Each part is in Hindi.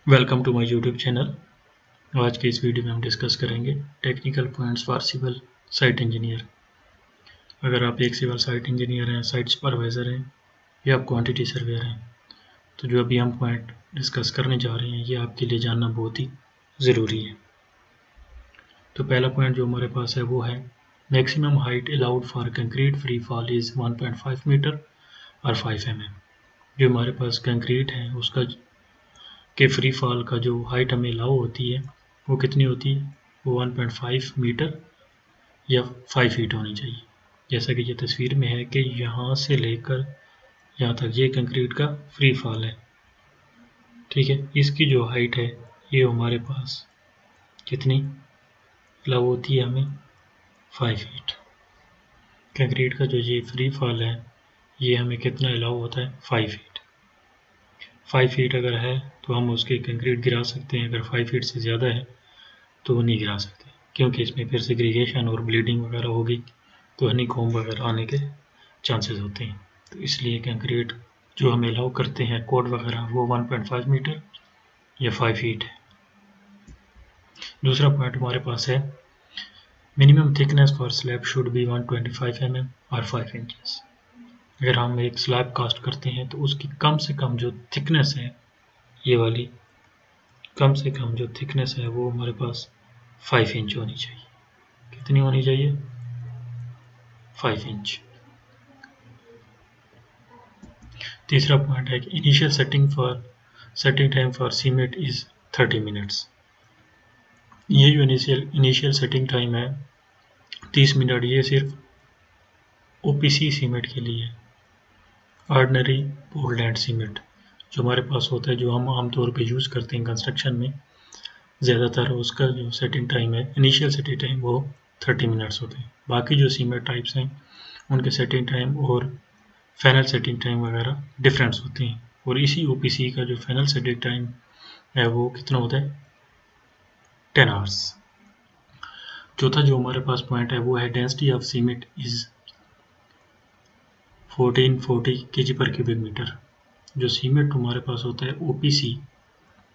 Welcome to my YouTube channel. आज के इस वीडियो में हम डिस्कस करेंगे technical points for civil site engineer. अगर आप एक सिविल साइट इंजीनियर हैं, साइट सुपरवाइज़र हैं या आप क्वांटिटी सर्वेयर हैं, तो जो अभी हम पॉइंट डिस्कस करने जा रहे हैं ये आपके लिए जानना बहुत ही ज़रूरी है। तो पहला पॉइंट जो हमारे पास है वो है maximum height allowed for concrete free fall is 1.5 meter और 5 mm। जो हमारे पास कंक्रीट है उसका के फ्री फॉल का जो हाइट हमें अलाउ होती है वो कितनी होती है, वो 1.5 मीटर या 5 फीट होनी चाहिए। जैसा कि ये तस्वीर में है कि यहाँ से लेकर यहाँ तक ये कंक्रीट का फ्री फॉल है, ठीक है। इसकी जो हाइट है ये हमारे पास कितनी अलाउ होती है, हमें 5 फीट। कंक्रीट का जो ये फ्री फॉल है ये हमें कितना अलाउ होता है, 5 फीट। 5 फीट अगर है तो हम उसके कंक्रीट गिरा सकते हैं, अगर 5 फीट से ज़्यादा है तो वो नहीं गिरा सकते, क्योंकि इसमें फिर सेग्रीगेशन और ब्लीडिंग वगैरह होगी तो हनीकॉम्ब वगैरह आने के चांसेस होते हैं। तो इसलिए कंक्रीट जो हमें अलाउ करते हैं कोड वगैरह वो 1.5 मीटर या 5 फीट है। दूसरा पॉइंट हमारे पास है minimum thickness for slab should be 125 mm और 5 इंचेस। अगर हम एक स्लैब कास्ट करते हैं तो उसकी कम से कम जो थिकनेस है, ये वाली कम से कम जो थिकनेस है वो हमारे पास 5 इंच होनी चाहिए। कितनी होनी चाहिए, 5 इंच। तीसरा पॉइंट है कि initial setting time for cement is 30 minutes. ये जो इनिशियल सेटिंग टाइम है 30 मिनट, ये सिर्फ ओपीसी सीमेंट के लिए, ऑर्डिनरी पोर्टलैंड सीमेंट जो हमारे पास होता है, जो हम आमतौर पे यूज़ करते हैं कंस्ट्रक्शन में ज़्यादातर, उसका जो सेटिंग टाइम है, इनिशियल सेटिंग टाइम वो 30 मिनट्स होते हैं। बाकी जो सीमेंट टाइप्स हैं उनके सेटिंग टाइम और फाइनल सेटिंग टाइम वगैरह डिफरेंस होते हैं, और इसी ओपीसी का जो फाइनल सेटिंग टाइम है वो कितना होता है, 10 आवर्स। चौथा जो हमारे पास पॉइंट है वो है density of cement is 1440 kg पर क्यूबिक मीटर। जो सीमेंट हमारे पास होता है ओपीसी,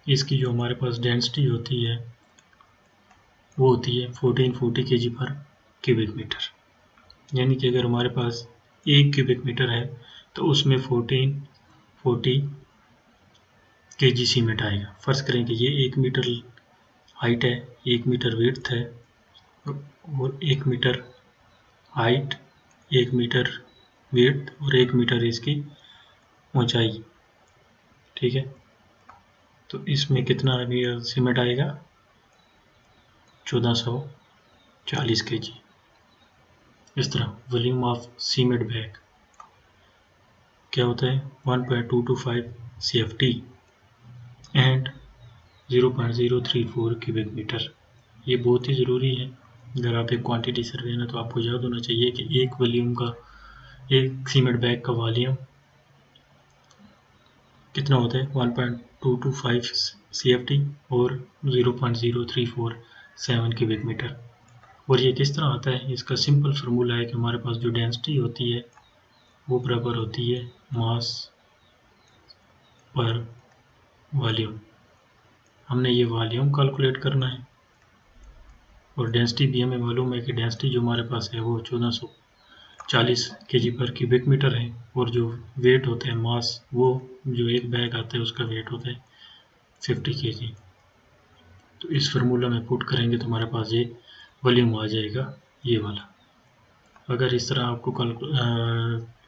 इसकी जो हमारे पास डेंसिटी होती है वो होती है 1440 kg पर क्यूबिक मीटर। यानी कि अगर हमारे पास 1 क्यूबिक मीटर है तो उसमें 1440 kg सीमेंट आएगा। फर्ज करें कि ये 1 मीटर हाइट है, 1 मीटर विड्थ है और 1 मीटर हाइट, 1 मीटर विड्थ और 1 मीटर इसकी ऊंचाई, ठीक है। तो इसमें कितना सीमेंट आएगा, 1440 kg। इस तरह वॉल्यूम ऑफ सीमेंट बैग क्या होता है, 1.225 CFT एंड 0.034 क्यूबिक मीटर। ये बहुत ही ज़रूरी है। अगर आप एक क्वांटिटी सर्वे हैं तो आपको याद होना चाहिए कि एक सीमेंट बैग का वॉल्यूम कितना होता है, 1.225 CFT और 0.0347 क्यूबिक मीटर। और ये किस तरह आता है, इसका सिंपल फार्मूला है कि हमारे पास जो डेंसिटी होती है वो बराबर होती है मास पर वॉल्यूम। हमने ये वॉल्यूम कैलकुलेट करना है और डेंसिटी भी हमें मालूम है कि डेंसिटी जो हमारे पास है वो 1440 kg पर क्यूबिक मीटर है, और जो वेट होता है मास, वो जो एक बैग आता है उसका वेट होता है 50 kg। तो इस फार्मूला में पुट करेंगे तो हमारे पास ये वॉल्यूम आ जाएगा, ये वाला। अगर इस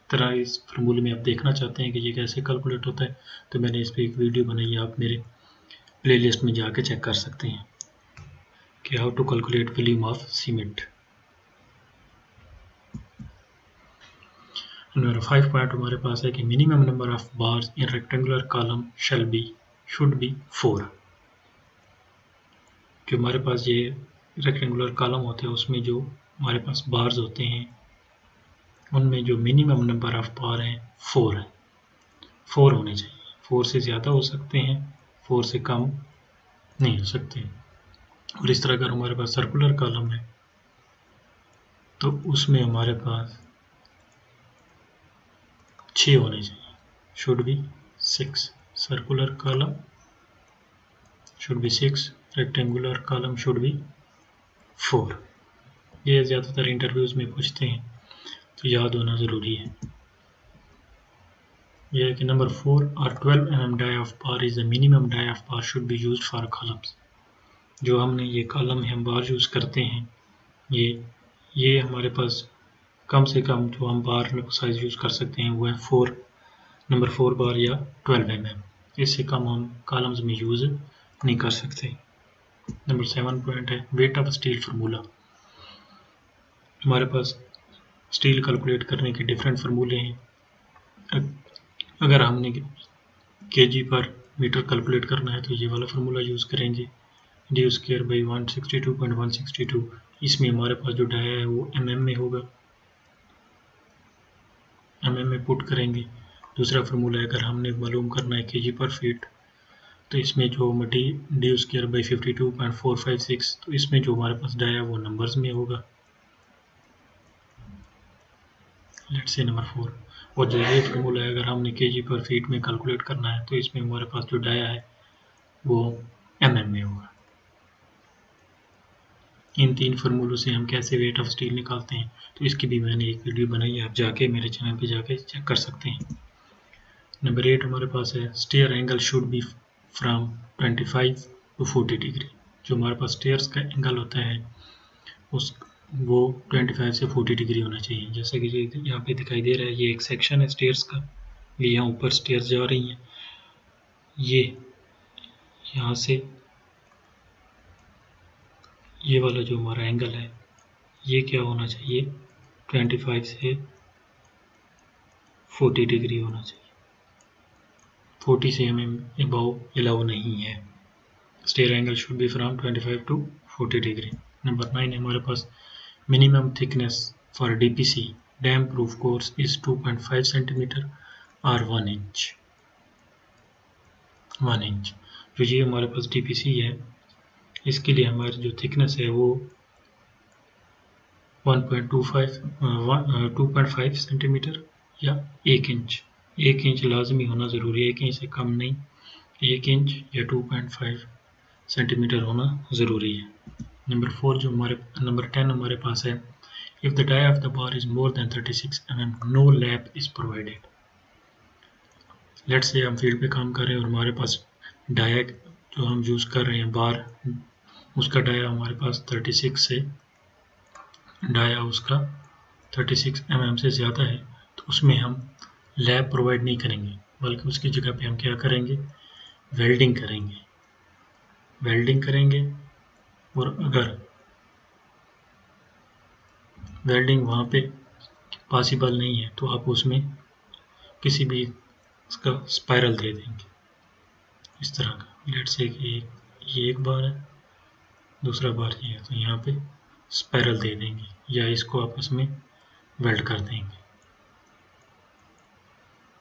तरह इस फार्मूले में आप देखना चाहते हैं कि ये कैसे कैलकुलेट होता है तो मैंने इस पर एक वीडियो बनाई है, आप मेरे प्लेलिस्ट में जाके चेक कर सकते हैं कि how to calculate volume of cement. Number 5 point हमारे पास है कि minimum number of bars in rectangular column should be 4। जो हमारे पास ये रेक्टेंगुलर कॉलम होते हैं उसमें जो हमारे पास बार्स होते हैं उनमें जो मिनिमम नंबर ऑफ बार हैं 4 है, 4 होने चाहिए। 4 से ज़्यादा हो सकते हैं, 4 से कम नहीं हो सकते। और इस तरह अगर हमारे पास सर्कुलर कॉलम है तो उसमें हमारे पास 6 होने चाहिए, should be 6 circular column should be 6, rectangular column should be 4. ये ज़्यादातर इंटरव्यूज़ में पूछते हैं, तो याद होना ज़रूरी है। यह है कि नंबर 4, और 12 mm die of bar is the minimum die of bar should be used for columns. जो हमने ये कॉलम हम बार यूज़ करते हैं, ये हमारे पास कम से कम जो हम बार साइज यूज़ कर सकते हैं वो है 4, नंबर 4 बार या 12 mm। इससे कम हम कॉलम्स में यूज़ नहीं कर सकते। नंबर 7 पॉइंट है वेट ऑफ स्टील फार्मूला। हमारे पास स्टील कैलकुलेट करने के डिफरेंट फार्मूले हैं। अगर हमने केजी पर मीटर कैलकुलेट करना है तो ये वाला फार्मूला यूज़ करेंगे, डी स्क्वायर बाई 162.162। इसमें हमारे पास जो डाया है वो mm में होगा, mm में पुट करेंगे। दूसरा फार्मूला है अगर हमने मालूम करना है केजी पर फीट, तो इसमें जो डी स्क्वायर बाई 52.456, तो इसमें जो हमारे पास डाया है वो नंबर्स में होगा, लेट्स से नंबर 4। और जो ये फार्मूला है अगर हमने केजी पर फीट में कैलकुलेट करना है तो इसमें हमारे पास जो डाया है वो mm में होगा। इन 3 फार्मूलों से हम कैसे वेट ऑफ स्टील निकालते हैं तो इसकी भी मैंने एक वीडियो बनाई है, आप जाके मेरे चैनल पे जाके चेक कर सकते हैं। नंबर 8 हमारे पास है stair angle should be from 25 to 40 degree. जो हमारे पास स्टेयर्स का एंगल होता है वो 25 से 40 डिग्री होना चाहिए। जैसा कि यहाँ पे दिखाई दे रहा है, ये एक सेक्शन है स्टेयर्स का, ये यहाँ ऊपर स्टेयर्स जा रही हैं, ये यहाँ से ये वाला जो हमारा एंगल है ये क्या होना चाहिए, 25 से 40 डिग्री होना चाहिए। 40 से हमें अबाव अलाउ नहीं है। Stair angle should be from 25 to 40 degree. Number 9 हमारे पास minimum thickness for DPC damp proof course is 2.5 centimetre और 1 इंच। जो ये हमारे पास डीपीसी है, इसके लिए हमारी जो थिकनेस है वो 2.5 सेंटीमीटर या 1 इंच। 1 इंच लाजमी होना ज़रूरी है, 1 इंच से कम नहीं, 1 इंच या 2.5 सेंटीमीटर होना ज़रूरी है। नंबर 10 हमारे पास है if the dia of the bar is more than 36 mm no lap is provided. Let's say हम फील्ड पे काम कर रहे हैं और हमारे पास डाया जो हम यूज़ कर रहे हैं बार, उसका डाया हमारे पास 36 से डाया उसका 36 mm से ज़्यादा है, तो उसमें हम लैब प्रोवाइड नहीं करेंगे, बल्कि उसकी जगह पे हम क्या करेंगे, वेल्डिंग करेंगे। और अगर वेल्डिंग वहाँ पे पॉसिबल नहीं है तो आप उसमें किसी भी इसका स्पाइरल दे देंगे इस तरह का। लेट्स से कि ये एक बार है, दूसरा बार ये है, तो यहाँ पे स्पाइरल दे देंगे या इसको आपस में वेल्ड कर देंगे।